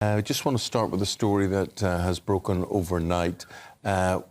I just want to start with a story that has broken overnight.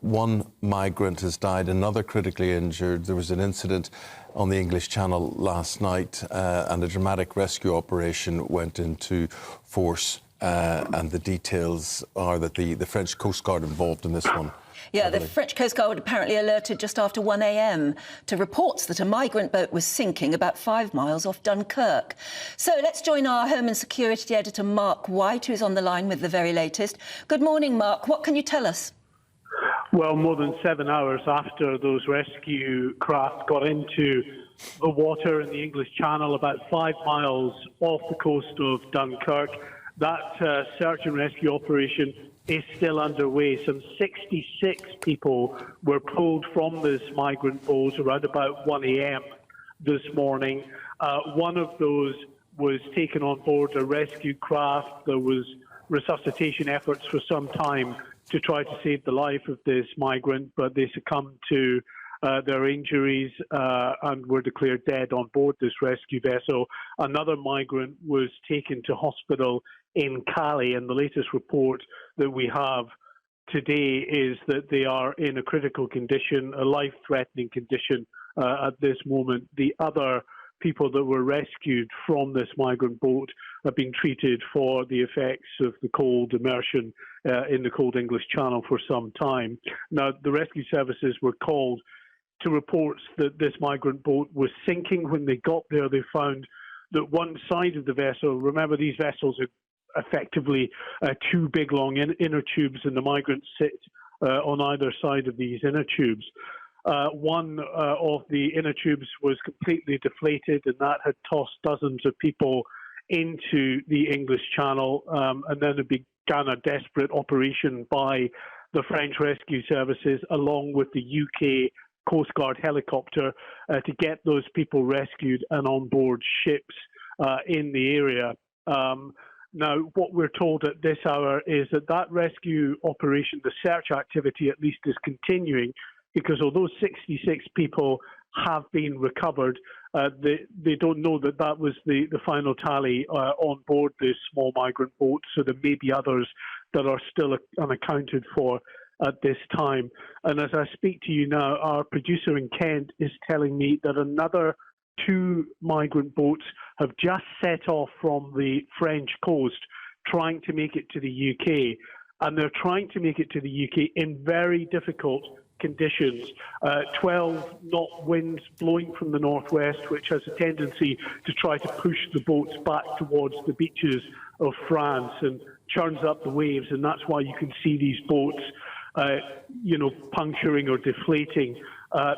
One migrant has died, another critically injured. There was an incident on the English Channel last night and a dramatic rescue operation went into force. And the details are that the French Coast Guard involved in this one. Yeah, the French Coast Guard apparently alerted just after 1 a.m. to reports that a migrant boat was sinking about 5 miles off Dunkirk. So let's join our Home and Security editor, Mark White, who's on the line with the very latest. Good morning, Mark. What can you tell us? Well, more than 7 hours after those rescue craft got into the water in the English Channel, about 5 miles off the coast of Dunkirk, that search and rescue operation is still underway. Some 66 people were pulled from this migrant boat around about 1 a.m. this morning. One of those was taken on board a rescue craft. There was resuscitation efforts for some time to try to save the life of this migrant, but they succumbed to their injuries and were declared dead on board this rescue vessel. Another migrant was taken to hospital in Calais, and the latest report that we have today is that they are in a critical condition, a life-threatening condition at this moment. The other people that were rescued from this migrant boat have been treated for the effects of the cold immersion in the cold English Channel for some time. Now, the rescue services were called to reports that this migrant boat was sinking. When they got there, they found that one side of the vessel, remember these vessels are effectively two big long inner tubes, and the migrants sit on either side of these inner tubes. One of the inner tubes was completely deflated, and that had tossed dozens of people into the English Channel, and then it began a desperate operation by the French rescue services along with the UK Coast Guard helicopter to get those people rescued and on board ships in the area. Now, what we're told at this hour is that rescue operation, the search activity at least, is continuing, because although 66 people have been recovered, they don't know that was the final tally on board this small migrant boat, so there may be others that are still unaccounted for at this time. And as I speak to you now, our producer in Kent is telling me that another 2 migrant boats have just set off from the French coast trying to make it to the UK. And they're trying to make it to the UK in very difficult conditions. 12-knot winds blowing from the northwest, which has a tendency to try to push the boats back towards the beaches of France and churns up the waves. And that's why you can see these boats puncturing or deflating.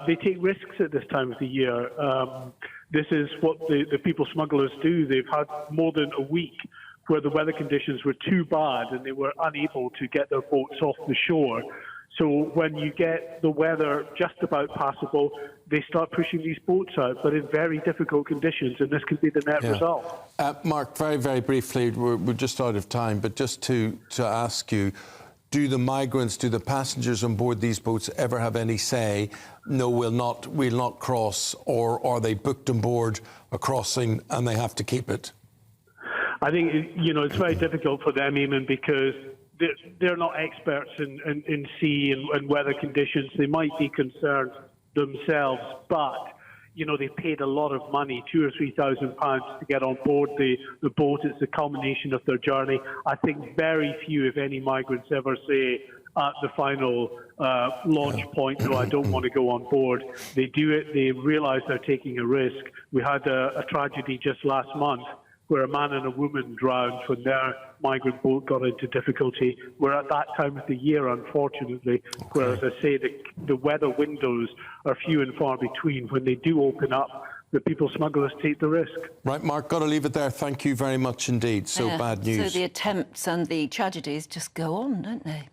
They take risks at this time of the year. This is what the people smugglers do. They've had more than a week where the weather conditions were too bad and they were unable to get their boats off the shore. So when you get the weather just about passable, they start pushing these boats out, but in very difficult conditions, and this could be the net result. Mark, very, very briefly, we're just out of time, but just to ask you, do the migrants, do the passengers on board these boats ever have any say, no, we'll not cross, or are they booked on board a crossing and they have to keep it? I think, it's very difficult for them, Eamon, because they're not experts in sea and weather conditions. They might be concerned themselves, but they've paid a lot of money, £2,000 or £3,000 to get on board the boat. It's the culmination of their journey. I think very few, if any, migrants ever say at the final launch point, no, I don't want to go on board. They do it. They realise they're taking a risk. We had a tragedy just last month where a man and a woman drowned when their migrant boat got into difficulty. We're at that time of the year, unfortunately, where, as I say, the weather windows are few and far between. When they do open up, the people smugglers take the risk. Right, Mark, got to leave it there. Thank you very much indeed. So bad news. So the attempts and the tragedies just go on, don't they?